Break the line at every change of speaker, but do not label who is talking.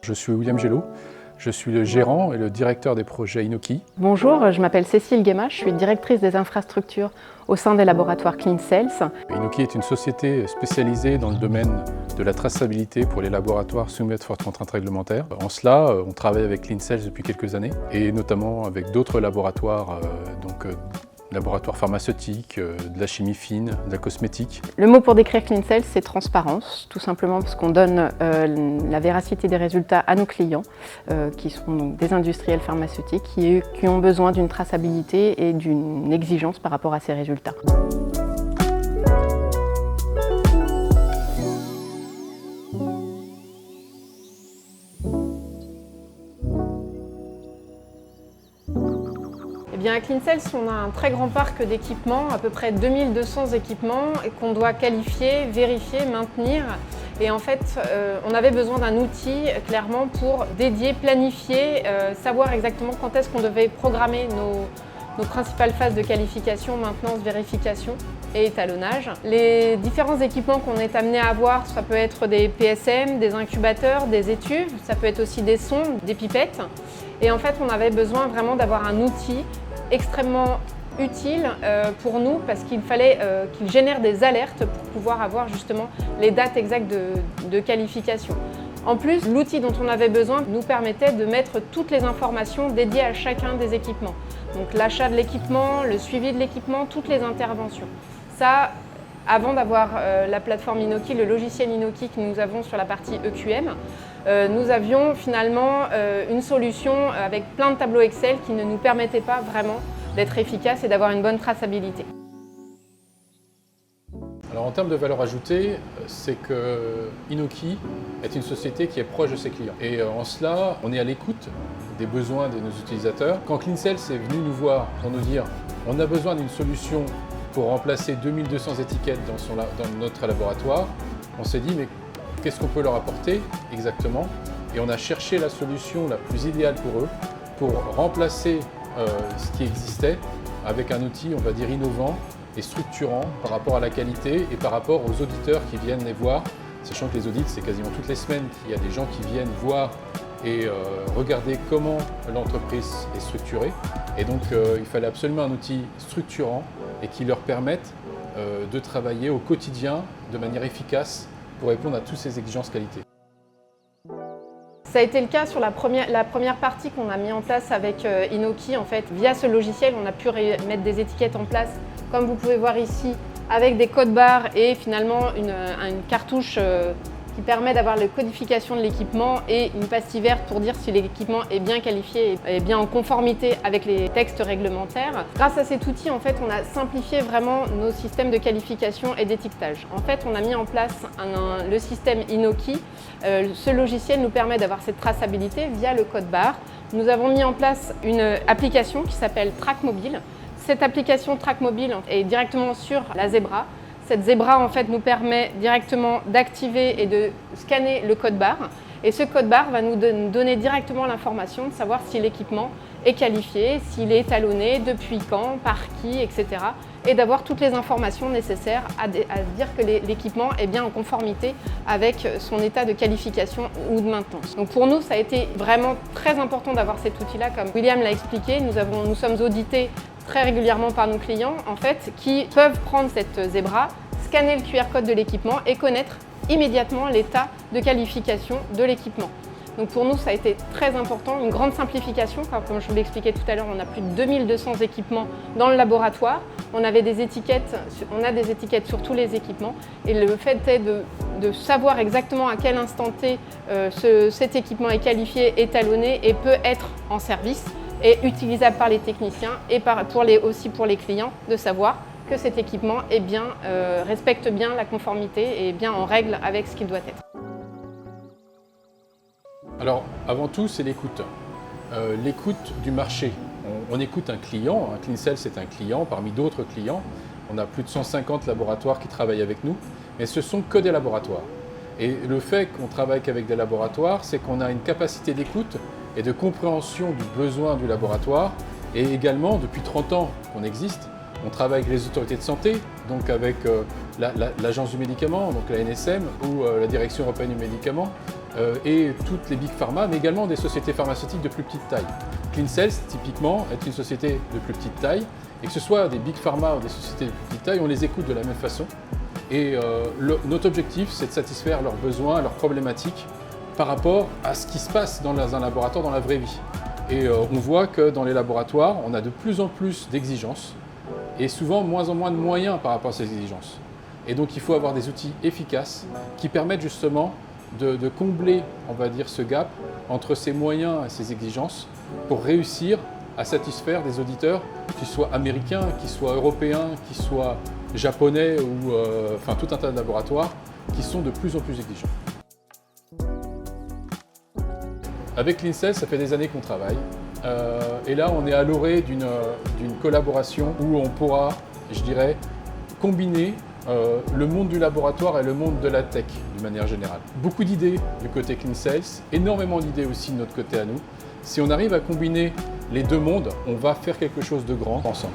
Je suis William Gelot, je suis le gérant et le directeur des projets Inoki.
Bonjour, je m'appelle Cécile Guéma, je suis directrice des infrastructures au sein des laboratoires CleanCells.
Inoki est une société spécialisée dans le domaine de la traçabilité pour les laboratoires soumis à de fortes contraintes réglementaires. En cela, on travaille avec CleanCells depuis quelques années et notamment avec d'autres laboratoires, laboratoires pharmaceutiques, de la chimie fine, de la cosmétique.
Le mot pour décrire CleanCells, c'est transparence, tout simplement parce qu'on donne la véracité des résultats à nos clients, qui sont donc des industriels pharmaceutiques qui ont besoin d'une traçabilité et d'une exigence par rapport à ces résultats. À CleanCells, on a un très grand parc d'équipements, à peu près 2200 équipements qu'on doit qualifier, vérifier, maintenir. Et en fait, on avait besoin d'un outil clairement pour dédier, planifier, savoir exactement quand est-ce qu'on devait programmer nos principales phases de qualification, maintenance, vérification et étalonnage. Les différents équipements qu'on est amené à avoir, ça peut être des PSM, des incubateurs, des étuves, ça peut être aussi des sondes, des pipettes. Et en fait, on avait besoin vraiment d'avoir un outil extrêmement utile pour nous parce qu'il fallait qu'il génère des alertes pour pouvoir avoir justement les dates exactes de qualification. En plus, l'outil dont on avait besoin nous permettait de mettre toutes les informations dédiées à chacun des équipements. Donc l'achat de l'équipement, le suivi de l'équipement, toutes les interventions. Ça, avant d'avoir la plateforme Inoki, le logiciel Inoki que nous avons sur la partie EQM, nous avions finalement une solution avec plein de tableaux Excel qui ne nous permettaient pas vraiment d'être efficaces et d'avoir une bonne traçabilité.
Alors en termes de valeur ajoutée, c'est que Inoki est une société qui est proche de ses clients. Et en cela, on est à l'écoute des besoins de nos utilisateurs. Quand CleanCells est venu nous voir pour nous dire on a besoin d'une solution pour remplacer 2200 étiquettes dans notre laboratoire, on s'est dit mais qu'est-ce qu'on peut leur apporter exactement? Et on a cherché la solution la plus idéale pour eux, pour remplacer ce qui existait avec un outil, on va dire, innovant et structurant par rapport à la qualité et par rapport aux auditeurs qui viennent les voir, sachant que les audits, c'est quasiment toutes les semaines qu'il y a des gens qui viennent voir et regarder comment l'entreprise est structurée. Et donc, il fallait absolument un outil structurant et qui leur permette de travailler au quotidien de manière efficace pour répondre à toutes ces exigences qualité.
Ça a été le cas sur la première partie qu'on a mis en place avec Inoki. En fait, via ce logiciel, on a pu mettre des étiquettes en place, comme vous pouvez voir ici, avec des codes barres et finalement une cartouche qui permet d'avoir la codification de l'équipement et une pastille verte pour dire si l'équipement est bien qualifié et bien en conformité avec les textes réglementaires. Grâce à cet outil, en fait, on a simplifié vraiment nos systèmes de qualification et d'étiquetage. En fait, on a mis en place le système Inoki. Ce logiciel nous permet d'avoir cette traçabilité via le code barre. Nous avons mis en place une application qui s'appelle TrackMobile. Cette application TrackMobile est directement sur la Zebra. Cette Zebra en fait nous permet directement d'activer et de scanner le code barre. Et ce code barre va nous donner directement l'information de savoir si l'équipement est qualifié, s'il est étalonné, depuis quand, par qui, etc. Et d'avoir toutes les informations nécessaires à dire que l'équipement est bien en conformité avec son état de qualification ou de maintenance. Donc pour nous, ça a été vraiment très important d'avoir cet outil-là. Comme William l'a expliqué, nous sommes audités très régulièrement par nos clients en fait, qui peuvent prendre cette Zebra, scanner le QR code de l'équipement et connaître immédiatement l'état de qualification de l'équipement. Donc pour nous, ça a été très important, une grande simplification. Comme je vous l'expliquais tout à l'heure, on a plus de 2200 équipements dans le laboratoire. On a des étiquettes sur tous les équipements. Et le fait est de savoir exactement à quel instant T cet équipement est qualifié, étalonné et peut être en service et utilisable par les techniciens et aussi pour les clients, de savoir que cet équipement respecte bien la conformité et est bien en règle avec ce qu'il doit être.
Alors, avant tout, c'est l'écoute. L'écoute du marché. On écoute un client. CleanCells, c'est un client parmi d'autres clients. On a plus de 150 laboratoires qui travaillent avec nous, mais ce ne sont que des laboratoires. Et le fait qu'on travaille qu'avec des laboratoires, c'est qu'on a une capacité d'écoute et de compréhension du besoin du laboratoire. Et également, depuis 30 ans qu'on existe, on travaille avec les autorités de santé, donc avec l'Agence du médicament, donc la NSM, ou la Direction européenne du médicament, et toutes les big pharma, mais également des sociétés pharmaceutiques de plus petite taille. CleanCells, typiquement, est une société de plus petite taille, et que ce soit des big pharma ou des sociétés de plus petite taille, on les écoute de la même façon. Et notre objectif, c'est de satisfaire leurs besoins, leurs problématiques par rapport à ce qui se passe dans un laboratoire dans la vraie vie. Et on voit que dans les laboratoires, on a de plus en plus d'exigences et souvent moins en moins de moyens par rapport à ces exigences. Et donc il faut avoir des outils efficaces qui permettent justement de combler, on va dire, ce gap entre ces moyens et ces exigences pour réussir à satisfaire des auditeurs, qu'ils soient américains, qu'ils soient européens, qu'ils soient japonais ou enfin tout un tas de laboratoires qui sont de plus en plus exigeants. Avec CleanCells, ça fait des années qu'on travaille. Et là, on est à l'orée d'une collaboration où on pourra, je dirais, combiner le monde du laboratoire et le monde de la tech, d'une manière générale. Beaucoup d'idées du côté CleanCells, énormément d'idées aussi de notre côté à nous. Si on arrive à combiner les deux mondes, on va faire quelque chose de grand ensemble.